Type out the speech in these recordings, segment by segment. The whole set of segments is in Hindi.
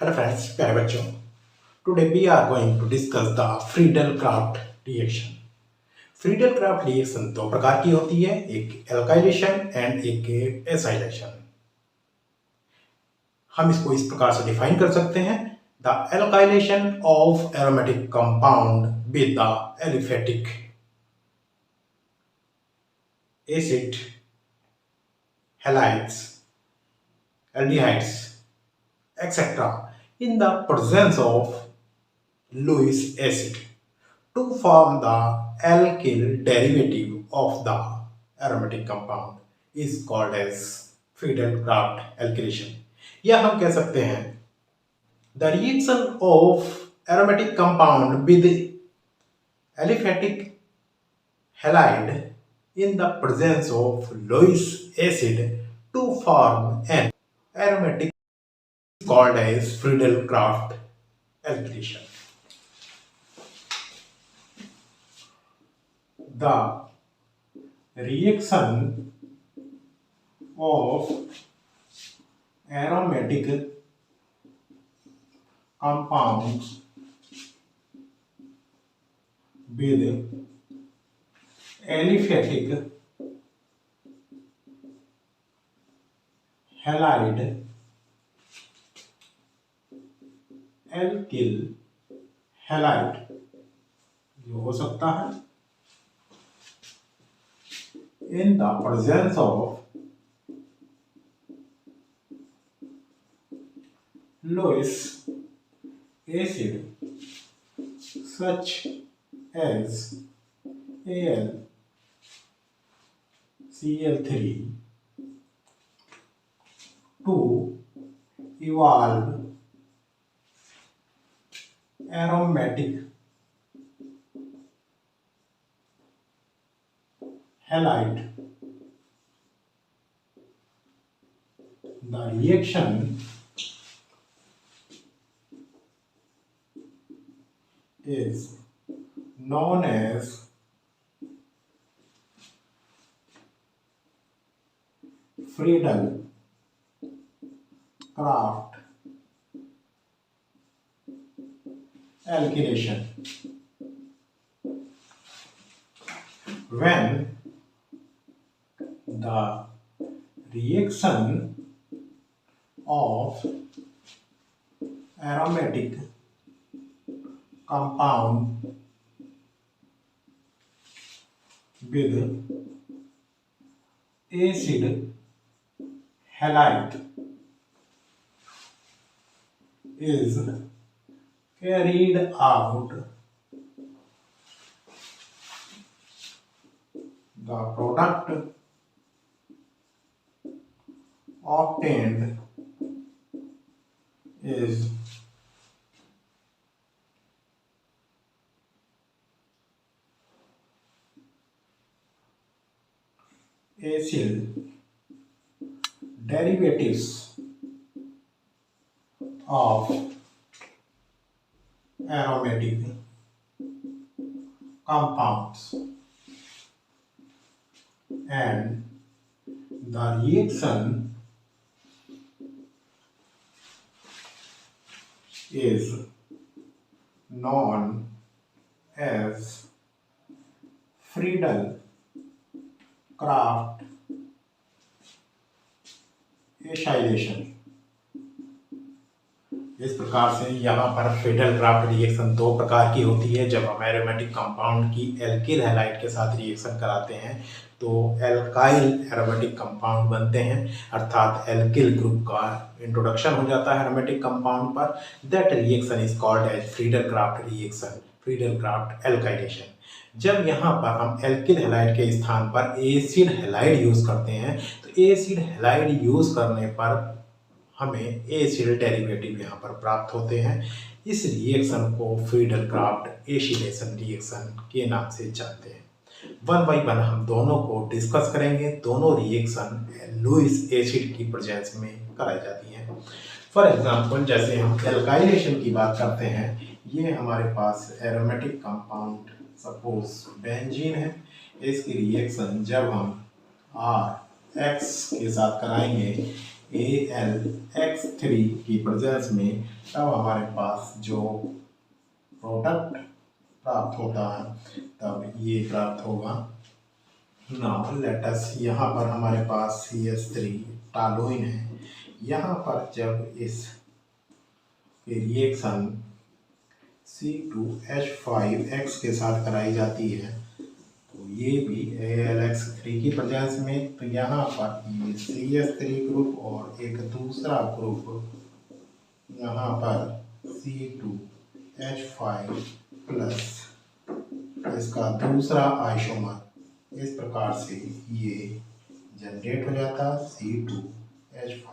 Hello friends, प्यारे बच्चों. Today we are going to discuss the Friedel-Crafts reaction. Friedel-Crafts reaction दो प्रकार की होती है, एक एल्काइलेशन एंड एक एसाइलेशन. हम इसको इस प्रकार से डिफाइन कर सकते हैं. The alkylation of aromatic compound with the aliphatic acid halides aldehydes etc. in the presence of Lewis acid to form the alkyl derivative of the aromatic compound is called as Friedel-Crafts alkylation. या हम कह सकते हैं the reaction of aromatic compound with aliphatic halide in the presence of Lewis acid to form an aromatic is called as Friedel-Crafts alkylation. The reaction of aromatic compounds with aliphatic halide alkyl halide जो हो सकता है in the presence of Lewis acid such as Al, Cl3 to evolve aromatic halide. The reaction is known as Friedel-Crafts alkylation. When the reaction of aromatic compound with acid halide is carried out, the product obtained is acyl derivatives of aromatic compounds, and the reaction is known as Friedel-Crafts acylation. इस प्रकार से यहाँ पर फ्रीडल-क्राफ्ट रिएक्शन दो प्रकार की होती है. जब हम एरोमेटिक कंपाउंड की एल्किल हैलाइड के साथ रिएक्शन कराते हैं तो एल्काइल एरोमेटिक कंपाउंड बनते हैं, अर्थात एल्किल ग्रुप का इंट्रोडक्शन हो जाता है एरोमेटिक कंपाउंड पर. That reaction is called as Friedel Crafts reaction, Friedel Crafts alkylation. जब यहाँ पर हम एल्किल हैलाइड के स्थान पर एसिड हैलाइड यूज करते हैं तो एसिड हैलाइड यूज करने पर हमें एसिड डेरिवेटिव यहाँ पर प्राप्त होते हैं. इस रिएक्शन को फ्रीडल-क्राफ्ट एसिलेशन रिएक्शन के नाम से जानते हैं. वन बाई वन हम दोनों को डिस्कस करेंगे. दोनों रिएक्शन लुईस एसिड की प्रेजेंस में कराई जाती हैं. फॉर एग्जांपल जैसे हम एल्काइलेशन की बात करते हैं, ये हमारे पास एरोमेटिक कंपाउंड सपोज बेंजीन है. इसकी रिएक्शन जब हम आर एक्स के साथ कराएंगे, AlX3 की प्रेजेंस में तब हमारे पास जो प्रोडक्ट प्राप्त होता है तब ये प्राप्त होगा। नाउ लेट अस, यहाँ पर हमारे पास CH3 टॉलुइन है। यहाँ पर जब इस रिएक्शन C2H5X के साथ कराई जाती है तो ये भी AlX3 की प्रेजेंस में, तो यहाँ पर ये CH3 ग्रुप और एक दूसरा ग्रुप यहाँ पर C2H5 प्लस इसका दूसरा आइसोमर, इस प्रकार से ये जनरेट हो जाता है C2H5,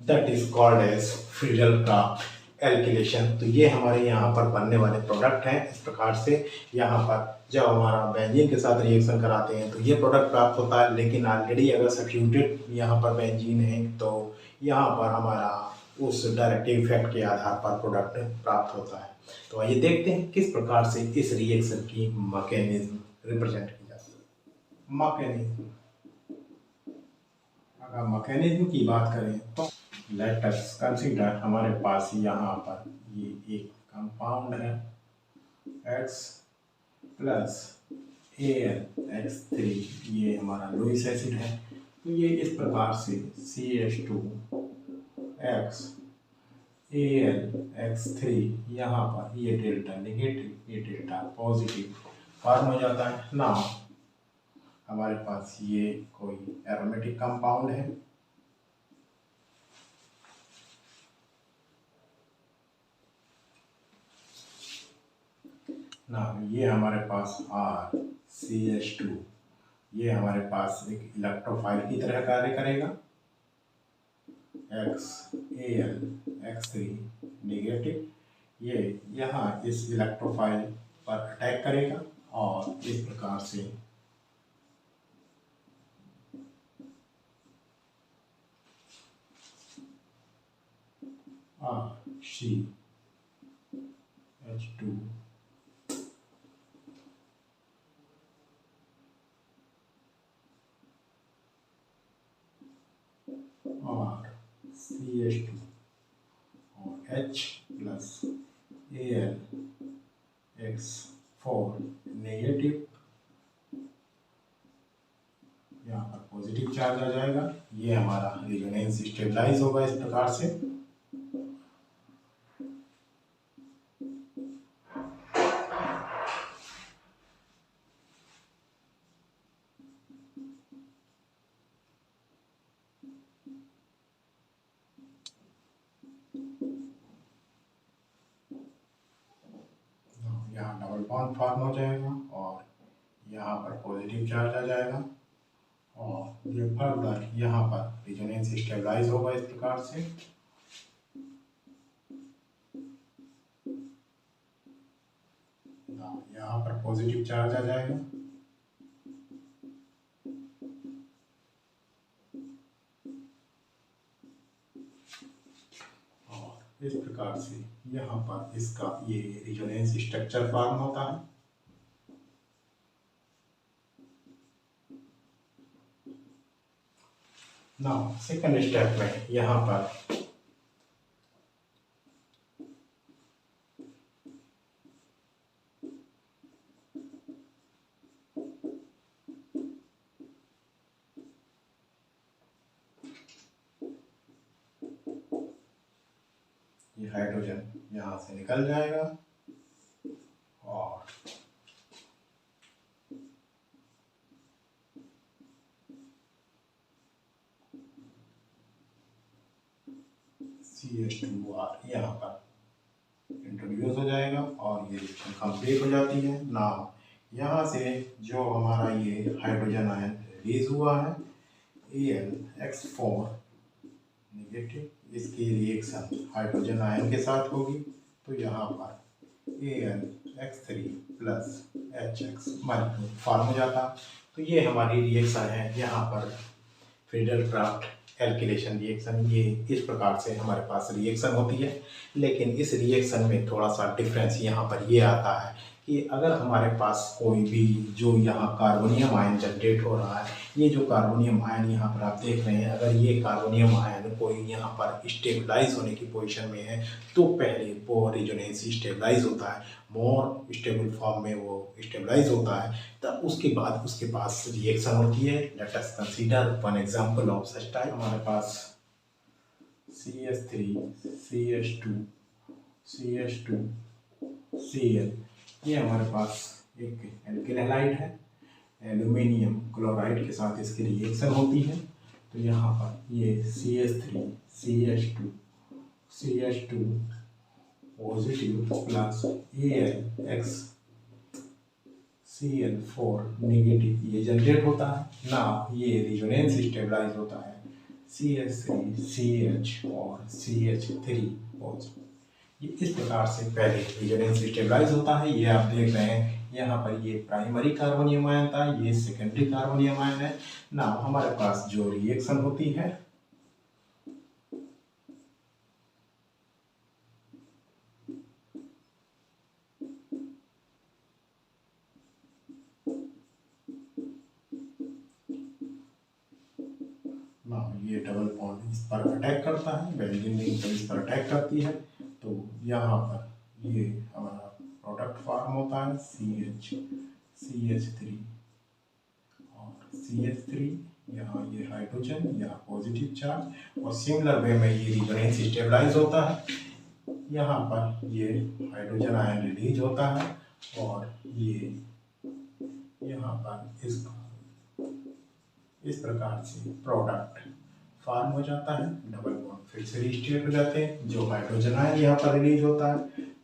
that is called as Friedel Crafts alkylation. तो ये हमारे यहाँ पर बनने वाले प्रोडक्ट हैं। इस प्रकार से यहाँ पर जब हमारा बेंजीन के साथ रिएक्शन कराते हैं तो ये प्रोडक्ट प्राप्त होता है, लेकिन ऑलरेडी अगर सब्स्टिट्यूटेड यहाँ पर बेंजीन है तो यहाँ पर हमारा उस डायरेक्टिव इफेक्ट के आधार पर प्रोडक्ट प्राप्त होता है। तो आइए देखते हैं किस प्रकार से इस रिएक्शन की मैकेनिज्म रिप्रेजेंट की जाती है। मैकेनिज्म, अगर मैकेनिज्म की बात करें तो लेट अस कंसीडर हमारे पास यहाँ पर ये एक कंपाउंड है X प्लस AlX3, ये हमारा लुईस एसिड है। तो ये इस प्रकार से CH2X AlX3, यहाँ पर ये डेल्टा नेगेटिव, ये डेल्टा पॉजिटिव फॉर्म हो जाता है। ना हमारे पास ये कोई एरोमेटिक कंपाउंड है, ना ये हमारे पास RCH2, ये हमारे पास एक इलेक्ट्रोफाइल की तरह कार्य करेगा। AlX3 नेगेटिव, ये यहाँ इस इलेक्ट्रोफाइल पर अटैक करेगा और इस प्रकार से RCH2 और CH2 और H प्लस AlX4 नेगेटिव, यहाँ पर पॉजिटिव चार्ज आ जाएगा। ये हमारा रेजोनेंस स्टेबलाइज होगा इस प्रकार से। यहाँ डबल बॉन्ड फॉर्म हो जाएगा और यहाँ पर पॉजिटिव चार्ज आ जाएगा और ये फर्दर यहाँ पर रेजोनेंस स्टेबलाइज होगा इस प्रकार से। यहाँ पर पॉजिटिव चार्ज आ जाएगा और इस प्रकार से यहाँ पर इसका ये रेजोनेंस स्ट्रक्चर फॉर्म होता है। नाउ सेकंड स्टेप में यहाँ पर ये हाइड्रोजन यहाँ से निकल जाएगा और CH2R यहाँ पर इंट्रोड्यूस हो जाएगा और ये रिएक्शन कंप्लीट हो जाती है। नाउ यहाँ से जो हमारा ये हाइड्रोजन आयन रिलीज हुआ है AlX4 नेगेटिव, इसकी रिएक्शन हाइड्रोजन आयन के साथ होगी तो यहाँ पर AlX3 plus HX minus form हो जाता। तो ये हमारी रिएक्शन है यहाँ पर फ्रीडल-क्राफ्ट एल्किलेशन रिएक्शन। ये इस प्रकार से हमारे पास रिएक्शन होती है, लेकिन इस रिएक्शन में थोड़ा सा डिफरेंस यहाँ पर ये आता है कि अगर हमारे पास कोई भी जो यहाँ कार्बोनियम आयन जनरेट हो रहा है ये जो कार्बोनियम आयन यहाँ पर आप देख रहे हैं, अगर ये कार्बोनियम आयन कोई यहाँ पर स्टेबलाइज होने की पोजीशन में है तो पहले वो रेजोनेंस स्टेबलाइज होता है, मोर स्टेबल फॉर्म में वो स्टेबलाइज होता है, तब उसके बाद उसके पास रिएक्शन होती है। Let us consider one example of such type. हमारे पास CH3 CH2 CH2 Cl, ये हमारे पास एक एल्किल हैलाइड है, एल्यूमिनियम क्लोराइड के साथ इसकी रिएक्शन होती है। तो यहाँ पर ये CH3 CH2 positive plus AlX Cl4 negative ये जनरेट होता है ना, ये रेजोनेंस स्टेबलाइज होता है CH3 CH और CH3 पॉजिटिव। ये इस प्रकार से पहले रेजोनेंस स्टेबलाइज होता है। ये आप देख रहे हैं यहाँ पर ये प्राइमरी कार्बोनियम आयन था, ये सेकेंडरी कार्बोनियम आयन है ना। हमारे पास जो रिएक्शन होती है ना, ये डबल बॉन्ड इस पर अटैक करता है, बेंजीन रिंग पर इस पर अटैक करती है, तो यहाँ पर ये हमारा प्रोडक्ट फॉर्म होता है CH3 और CH3, यहाँ ये हाइड्रोजन यहाँ पॉजिटिव चार्ज, और सिमिलर वे में ये रेजोनेंस स्टेबलाइज होता है। यहाँ पर ये हाइड्रोजन आयन रिलीज होता है और ये यहाँ पर इस प्रकार से प्रोडक्ट फॉर्म हो जाता है, डबल बॉन्ड फिर से रिस्टेट हो जाते हैं। जो हाइड्रोजन आयन यहाँ पर रिलीज होता है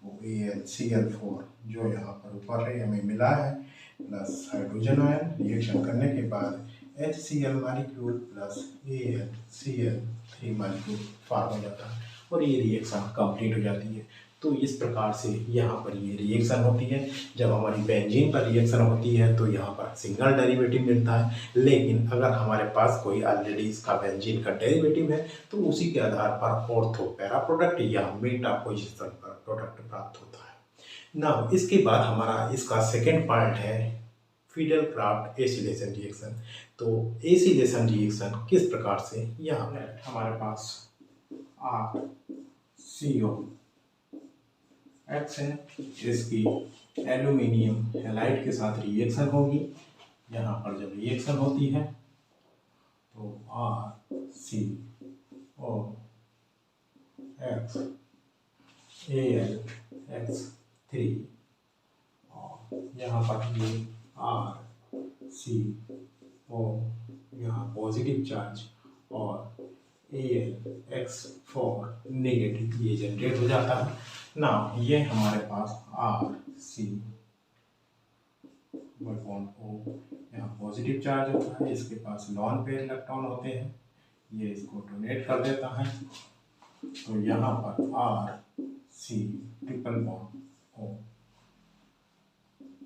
वो AlCl4 जो यहाँ पर ऊपर हमें मिला है, प्लस हाइड्रोजन आयन रिएक्शन करने के बाद HCl molecule plus AlCl3 molecule form हो जाता है और ये रिएक्शन कंप्लीट हो जाती है। तो इस प्रकार से यहाँ पर ये रिएक्शन होती है। जब हमारी बेंजीन पर रिएक्शन होती है तो यहाँ पर सिंगल डेरिवेटिव मिलता है, लेकिन अगर हमारे पास कोई ऑलरेडी इसका बेंजीन का डेरिवेटिव है तो उसी के आधार पर ऑर्थो पैरा प्रोडक्ट या मेटा पोजीशन पर प्रोडक्ट प्राप्त होता है ना। इसके बाद हमारा इसका सेकेंड पार्ट है फिडेल क्राफ्ट एसिलेशन रिएक्शन। तो एसिलेशन रिएक्शन किस प्रकार से, यहाँ पर हमारे पास RCO X है, इसकी एल्यूमिनियम हैलाइड के साथ रिएक्शन होगी। यहाँ पर जब रिएक्शन होती है तो RCO X AlX3 और यहाँ पर ये RCO यहाँ पॉजिटिव चार्ज और AlX4 नेगेटिव ये जनरेट हो जाता है ना। ये हमारे पास RC बॉन्ड O यहाँ पॉजिटिव चार्ज होता है, इसके पास लॉन पेयर इलेक्ट्रॉन होते हैं, ये इसको डोनेट कर देता है। तो यहाँ पर RC triple bond O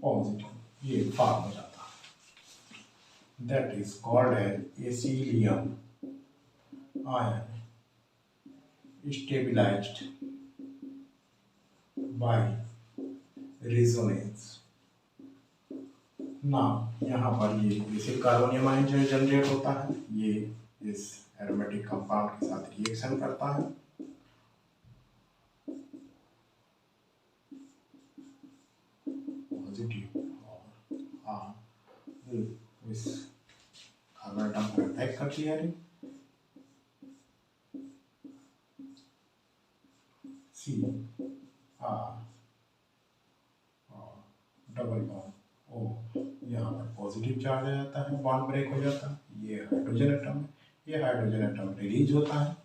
positive ये फॉर्म हो जाता है। That is called as acylium ion stabilised by resonance ना। यहाँ पर ये बेसिक कार्बोनियम आयन जो जनरेट होता है, ये इस एरोमेटिक कंपाउंड के साथ रिएक्शन करता है। पॉजिटिव और इस कार्बन एटम पर अटैक करती है CR और डबल बॉन्ड O, यहाँ पर पॉजिटिव चार्ज आ जाता है, बॉन्ड ब्रेक हो जाता है। ये हाइड्रोजन एटम है, ये हाइड्रोजन एटम रिलीज होता है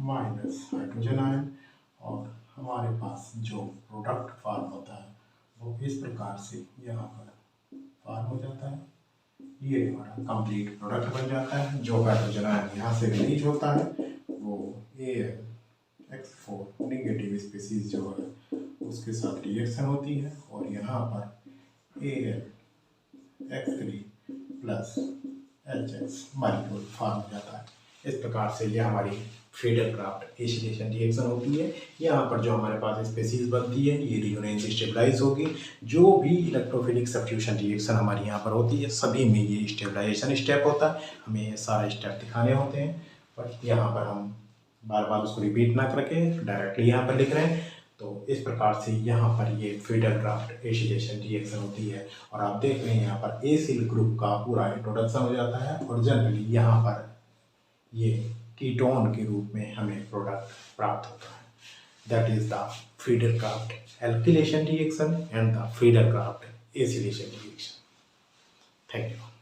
माइनस हाइड्रोजन आयन, और हमारे पास जो प्रोडक्ट फॉर्म होता है वो इस प्रकार से यहाँ पर फॉर्म हो जाता है। ये हमारा कंप्लीट प्रोडक्ट बन जाता है। जो हाइड्रोजन आयन यहाँ से रिलीज होता है वो AlX4 नेगेटिव स्पीसीज जो है उसके साथ रिएक्शन होती है और यहाँ पर AlX3 plus HX molecule form हो जाता है। इस प्रकार से ये हमारी फ्रीडल-क्राफ्ट एसिलेशन रिएक्शन होती है। यहाँ पर जो हमारे पास स्पीशीज बनती है ये रियोनेंस स्टेबलाइज होगी। जो भी इलेक्ट्रोफिलिक सब्स्टिट्यूशन रिएक्शन हमारी यहाँ पर होती है सभी में ये स्टेबलाइजेशन स्टेप होता है। हमें ये सारे स्टेप दिखाने होते हैं, बट यहाँ पर हम बार बार उसको रिपीट ना करके डायरेक्टली यहाँ पर लिख रहे हैं। तो इस प्रकार से यहाँ पर ये फ्रीडल-क्राफ्ट एसिलेशन रिएक्शन होती है। और आप देख रहे हैं यहाँ पर एसिल ग्रुप का पूरा इंट्रोडक्शन हो जाता है और जनरली यहाँ पर ये कीटोन के रूप में हमें प्रोडक्ट प्राप्त होता है। That is the Friedel Crafts alkylation reaction and the Friedel Crafts acylation reaction. Thank you.